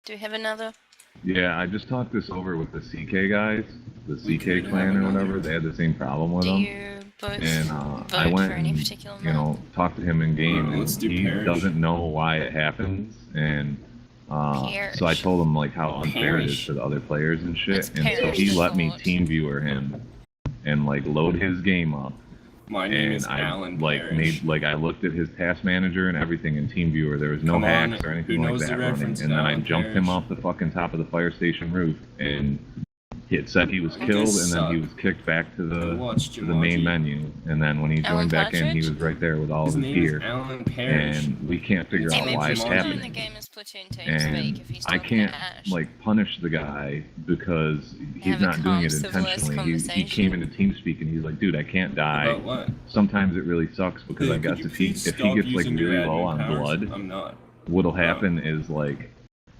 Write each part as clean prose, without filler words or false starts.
Do we have another? Yeah, I just talked this over with the CK guys, the CK clan or whatever. They had the same problem with Do him. you both And I vote went for any and, particular you know, talked to him in game, and he doesn't know why it happens. And so I told him, like, how unfair it is to the other players and shit. And so he let me team viewer him and, like, load his game up. My name is Alan Parrish. I looked at his task manager and everything in TeamViewer. There was no hacks or anything like that running. And then I jumped him off the fucking top of the fire station roof, and it said he was killed, and then he was kicked back to the main menu. And then when he joined back in, he was right there with all of his gear. And we can't figure out why it's happening. And I can't, like, punish the guy because he's not doing it intentionally. He came into TeamSpeak and he's like, dude, I can't die. About what? Sometimes it really sucks because I guess if he gets like really low on blood, I'm not. what'll happen is, like,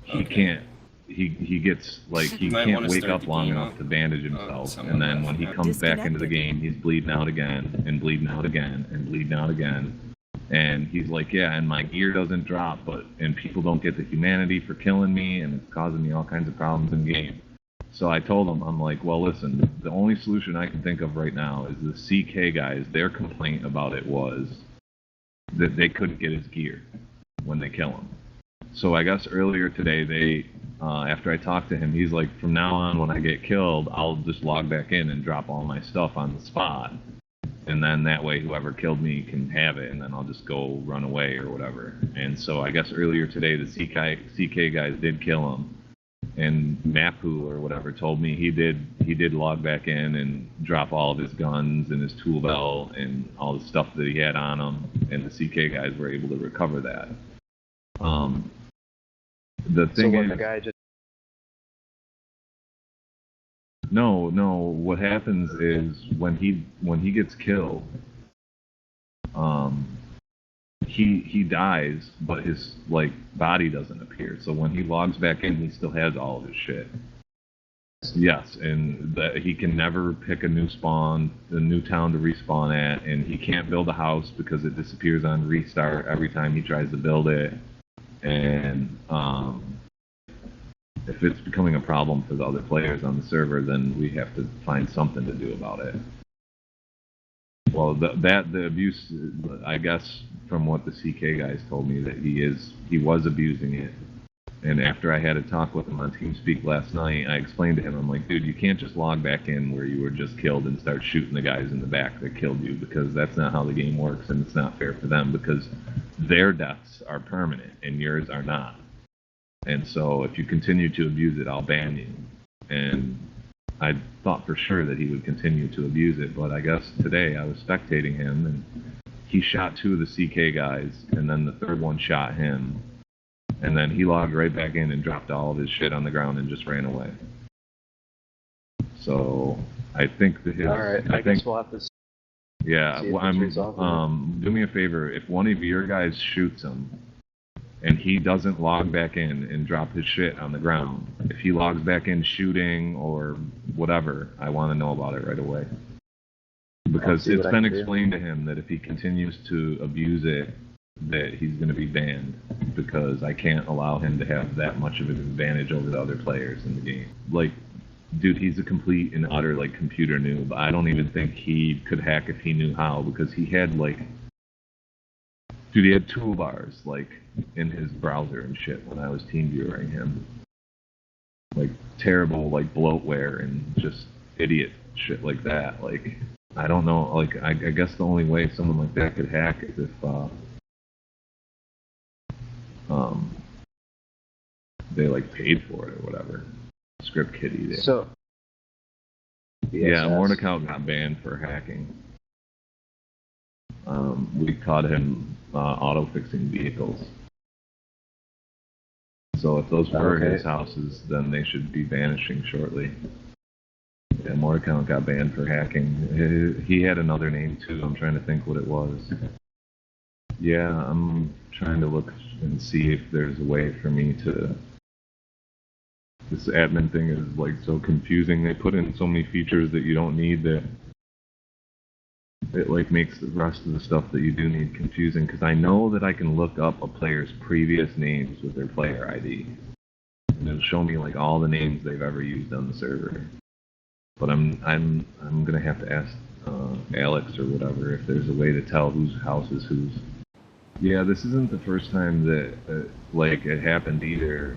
he can't. He gets, like, he can't wake up long enough to bandage himself, and then when he comes back into the game, he's bleeding out again, and bleeding out again, and bleeding out again. And he's like, yeah, and my gear doesn't drop, and people don't get the humanity for killing me, and it's causing me all kinds of problems in game. So I told him, I'm like, well, listen, the only solution I can think of right now is the CK guys. Their complaint about it was that they couldn't get his gear when they kill him. So I guess earlier today, they, after I talked to him, he's like, from now on, when I get killed, I'll just log back in and drop all my stuff on the spot. And then that way, whoever killed me can have it, and then I'll just go run away or whatever. And so I guess earlier today, the CK guys did kill him. And Mapu or whatever told me he did log back in and drop all of his guns and his tool belt and all the stuff that he had on him, and the CK guys were able to recover that. The thing is, the guy just... No. What happens is when he gets killed, he dies, but his, like, body doesn't appear. So when he logs back in, he still has all of his shit. Yes, and that he can never pick a new spawn, a new town to respawn at, and he can't build a house because it disappears on restart every time he tries to build it. And if it's becoming a problem for the other players on the server, then we have to find something to do about it. Well, the abuse, I guess, from what the CK guys told me, that he was abusing it. And after I had a talk with him on TeamSpeak last night, I explained to him, I'm like, dude, you can't just log back in where you were just killed and start shooting the guys in the back that killed you, because that's not how the game works, and it's not fair for them, because their deaths are permanent and yours are not. And so if you continue to abuse it, I'll ban you. And I thought for sure that he would continue to abuse it, but I guess today I was spectating him, and he shot 2 of the CK guys, and then the third one shot him. And then he logged right back in and dropped all of his shit on the ground and just ran away. So I think that his... All right, I guess we'll have to... Yeah, well, do me a favor. If one of your guys shoots him, and he doesn't log back in and drop his shit on the ground, if he logs back in shooting or whatever, I want to know about it right away. Because it's been explained to him that if he continues to abuse it, that he's going to be banned, because I can't allow him to have that much of an advantage over the other players in the game. Like, dude, he's a complete and utter, like, computer noob. I don't even think he could hack if he knew how, because he had, like... Dude, he had toolbars, like, in his browser and shit when I was team viewing him. Like, terrible, like, bloatware and just idiot shit like that. Like, I don't know, like, I guess the only way someone like that could hack is if, they, like, paid for it or whatever. Script kiddie there. So, yeah, Mordecai got banned for hacking. We caught him auto-fixing vehicles. So if those were his houses, then they should be vanishing shortly. Yeah, Mordecai got banned for hacking. He had another name too. I'm trying to think what it was. Yeah, I'm trying to look and see if there's a way for me to... This admin thing is, like, so confusing. They put in so many features that you don't need that it, like, makes the rest of the stuff that you do need confusing, because I know that I can look up a player's previous names with their player ID. it'll show me like all the names they've ever used on the server. But I'm gonna have to ask Alex or whatever if there's a way to tell whose house is whose. Yeah, this isn't the first time that like it happened either.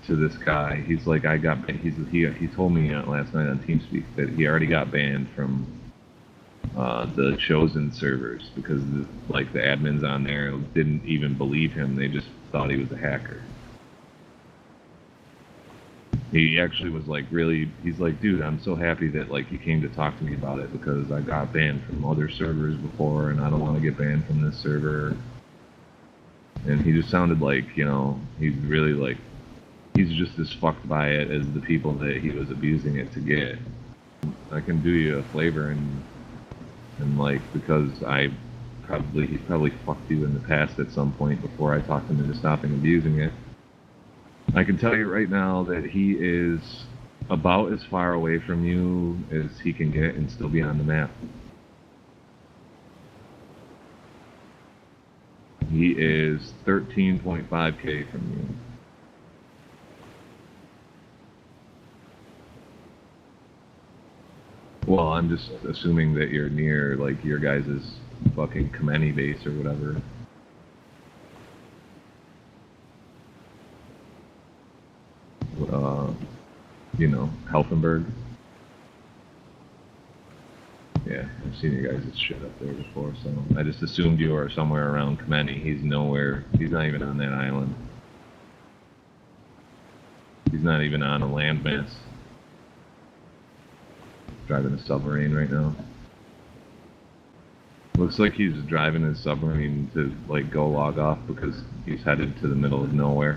To this guy, he's like he told me last night on TeamSpeak that he already got banned from the chosen servers because the admins on there didn't even believe him. They just thought he was a hacker. He actually was like he's like, dude, I'm so happy that like you came to talk to me about it because I got banned from other servers before and I don't want to get banned from this server. And he just sounded like, you know, he's really like, he's just as fucked by it as the people that he was abusing it to get. I can do you a flavor and like, because he probably fucked you in the past at some point before I talked him into stopping abusing it. I can tell you right now that he is about as far away from you as he can get and still be on the map. He is 13.5k from you. Well, I'm just assuming that you're near, like, your guys' fucking Kameni base or whatever. You know, Helfenberg. Yeah, I've seen you guys' shit up there before, so I just assumed you were somewhere around Kameni. He's nowhere. He's not even on that island. He's not even on a landmass. Driving a submarine right now. Looks like he's driving his submarine to like go log off because he's headed to the middle of nowhere.